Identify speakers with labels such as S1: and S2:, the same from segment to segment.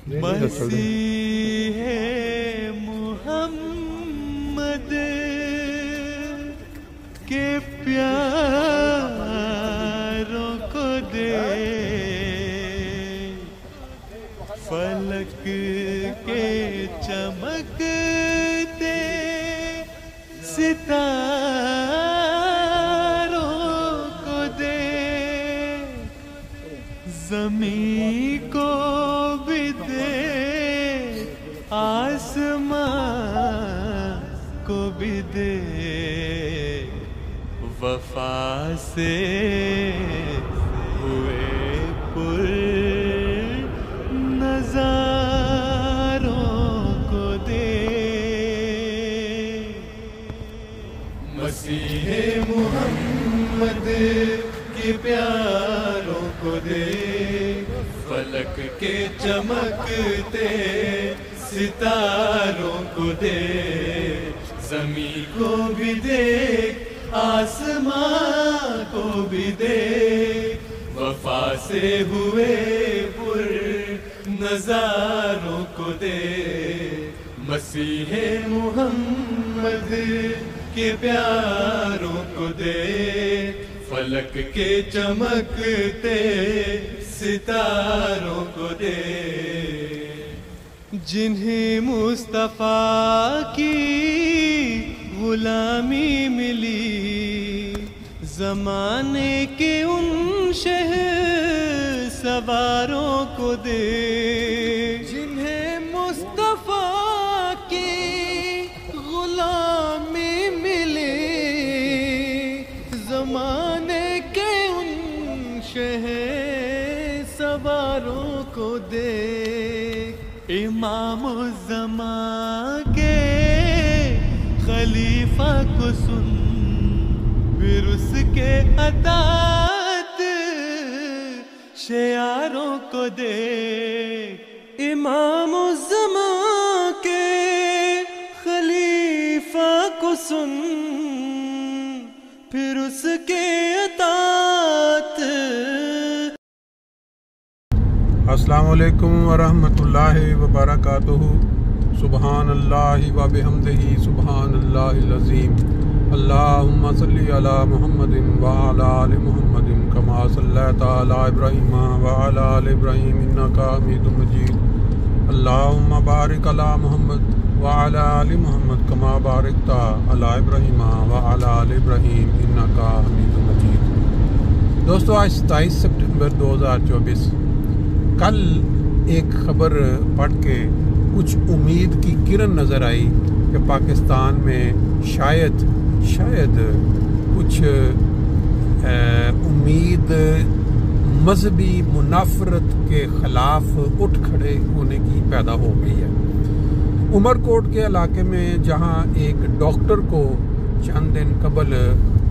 S1: مسیح محمد کے پیاروں کو دے، فلک کے چمکتے ستاروں کو دے، زمین کو بھی دے، آسمان کو بھی دے، وفا سے ہوئے پر نظاروں کو دے، مسیح محمد کے پیاروں کو دے، فلک کے چمکتے ستاروں کو دے، زمین کو بھی دے، آسمان کو بھی دے، وفا سے ہوئے پر نظاروں کو دے، مسیح محمد کے پیاروں کو دے، فلک کے چمکتے ستاروں کو دے، جنہیں مصطفیٰ کی غلامی ملی، زمانے کے ان شہر سواروں کو دے، جنہیں مصطفیٰ کی غلامی ملی، زمانے کے ان شہر سواروں کو دے، امام الزمان کے خلیفہ کو سن، پھر اس کے اطاعت شیاروں کو دے، امام الزمان کے خلیفہ کو سن، پھر اس کے اطاعت۔
S2: السلام علیکم ورحمۃ اللہ وبرکاتہ، سبحان اللہ و بحمدہ، سبحان اللہ العظیم، اللہم صلی علی محمد وعلی آل محمد کما صلیت علی ابراہیم وعلی آل ابراہیم انک حمید مجید، اللہم بارک علی محمد وعلی آل محمد کما بارکت علی ابراہیم وعلی آل ابراہیم انک حمید مجید۔ دوستو، آج 27 سپٹمبر 2024، کل ایک خبر پڑھ کے کچھ امید کی کرن نظر آئی کہ پاکستان میں شاید کچھ امید مذہبی منافرت کے خلاف اٹھ کھڑے ہونے کی پیدا ہو گئی ہے۔ عمر کوٹ کے علاقے میں جہاں ایک ڈاکٹر کو چند دن قبل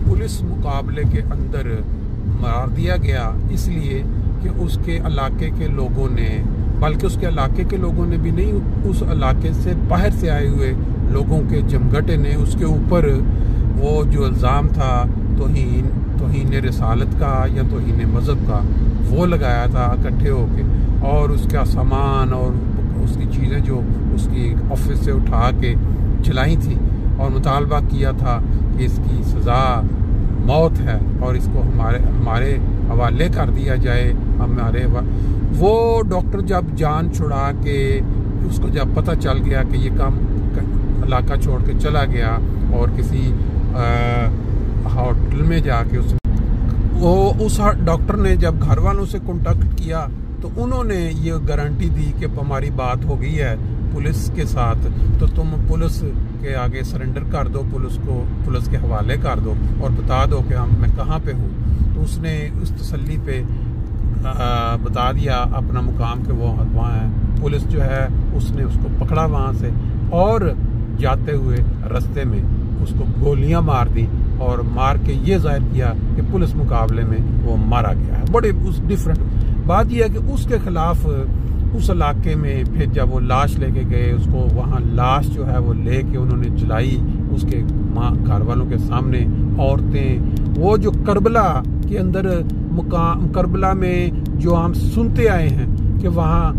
S2: پولیس مقابلے کے اندر مار دیا گیا، اس لیے کہ اس کے علاقے کے لوگوں نے، بلکہ اس کے علاقے کے لوگوں نے بھی نہیں، اس علاقے سے باہر سے آئے ہوئے لوگوں کے جمگٹے نے اس کے اوپر وہ جو الزام تھا توہین رسالت کا یا توہین مذہب کا، وہ لگایا تھا اکٹھے ہو کے، اور اس کا سامان اور اس کی چیزیں جو اس کی آفس سے اٹھا کے چلائی تھی، اور مطالبہ کیا تھا کہ اس کی سزا موت ہے اور اس کو ہمارے حوالے کر دیا جائے۔ وہ ڈاکٹر جب جان چھڑا کے اس کو جب پتہ چل گیا کہ یہ کام علاقہ چھوڑ کے چلا گیا اور کسی ہوٹل میں جا کے اس ڈاکٹر نے جب گھر والوں سے کانٹیکٹ کیا تو انہوں نے یہ گارنٹی دی کہ ہماری بات ہو گئی ہے پولیس کے ساتھ، تو تم پولیس کے آگے سرنڈر کر دو، پولیس کے حوالے کر دو اور بتا دو کہ میں کہاں پہ ہوں۔ تو اس نے اس تسلی پہ بتا دیا اپنا مقام کہ وہ وہاں ہے۔ پولیس جو ہے اس نے اس کو پکڑا وہاں سے، اور جاتے ہوئے رستے میں اس کو گولیاں مار دی، اور مار کے یہ ظاہر کیا کہ پولیس مقابلے میں وہ مارا گیا ہے۔ بڑے ڈفرینٹ بات یہ ہے کہ اس کے خلاف اس علاقے میں پھر جب وہ لاش لے کے گئے، اس کو وہاں لاش جو ہے وہ لے کے انہوں نے جلائی اس کے گھر والوں کے سامنے، عورتیں، وہ جو کربلا کے اندر کربلا میں جو ہم سنتے آئے ہیں کہ وہاں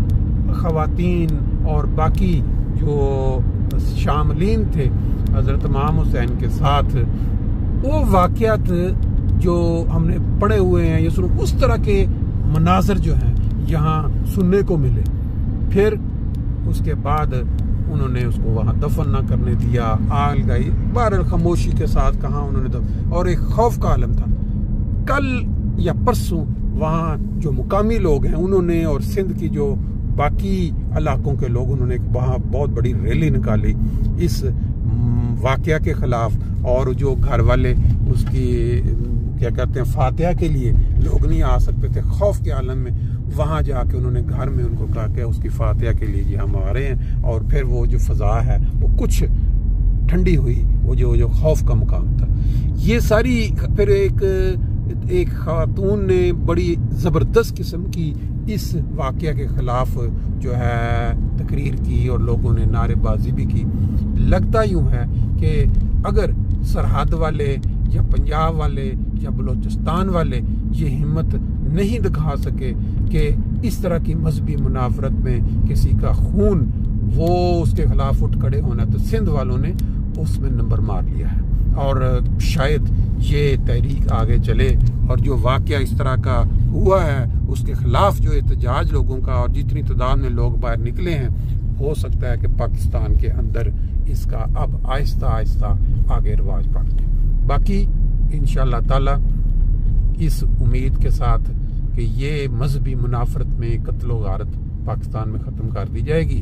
S2: خواتین اور باقی جو شاملین تھے حضرت امام حسین کے ساتھ، وہ واقعات جو ہم نے پڑھے ہوئے ہیں، یہ اس طرح کے مناظر جو ہیں یہاں سننے کو ملے. پھر اس کے بعد انہوں نے اس کو وہاں دفن نہ کرنے دیا، آگ لگائی، بہرحال خاموشی کے ساتھ کہاں انہوں نے اور ایک خوف کا عالم تھا. کل یا پرسوں وہاں جو مقامی لوگ ہیں انہوں نے، اور سندھ کی جو باقی علاقوں کے لوگ، انہوں نے وہاں بہت بڑی ریلی نکالی اس واقعہ کے خلاف. اور جو گھر والے اس کی کیا کہتے ہیں فاتحہ کے لیے لوگ نہیں آ سکتے تھے خوف کے عالم میں، وہاں جا کے انہوں نے گھر میں ان کو کہا کہ اس کی فاتحہ کے لیے یہ ہم آ رہے ہیں. اور پھر وہ جو فضا ہے وہ کچھ ٹھنڈی ہوئی، وہ جو خوف کا مقام تھا. یہ ساری پھر ایک خاتون نے بڑی زبردست قسم کی اس واقعہ کے خلاف جو ہے تقریر کی اور لوگوں نے نعرے بازی بھی کی. لگتا یوں ہے کہ اگر سرحد والے یا پنجاب والے یا بلوچستان والے یہ ہمت نہیں دکھا سکے کہ اس طرح کی مذہبی منافرت میں کسی کا خون وہ اس کے خلاف اٹھ کھڑے ہونا، تو سندھ والوں نے اس میں نمبر مار لیا ہے. اور شاید یہ تحریک آگے چلے اور جو واقعہ اس طرح کا ہوا ہے اس کے خلاف جو احتجاج لوگوں کا اور جتنی تعداد میں لوگ باہر نکلے ہیں، ہو سکتا ہے کہ پاکستان کے اندر اس کا اب آہستہ آہستہ آگے رواج پڑ جائے. باقی انشاءاللہ تعالی اس امید کے ساتھ کہ یہ مذہبی منافرت میں قتل و غارت پاکستان میں ختم کر دی جائے گی.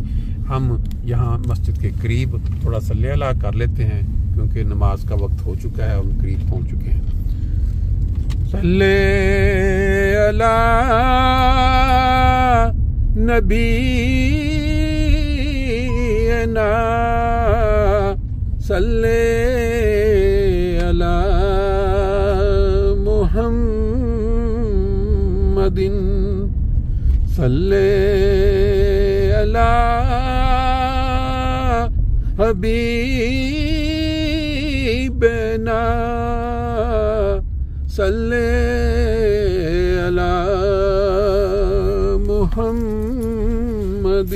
S2: ہم یہاں مسجد کے قریب تھوڑا سا لیلا کر لیتے ہیں کیونکہ نماز کا وقت ہو چکا ہے، ہم قریب پہنچ چکے ہیں. صلی علی نبینا صلی علی محمد صلی علی حبیبنا صلی علی محمد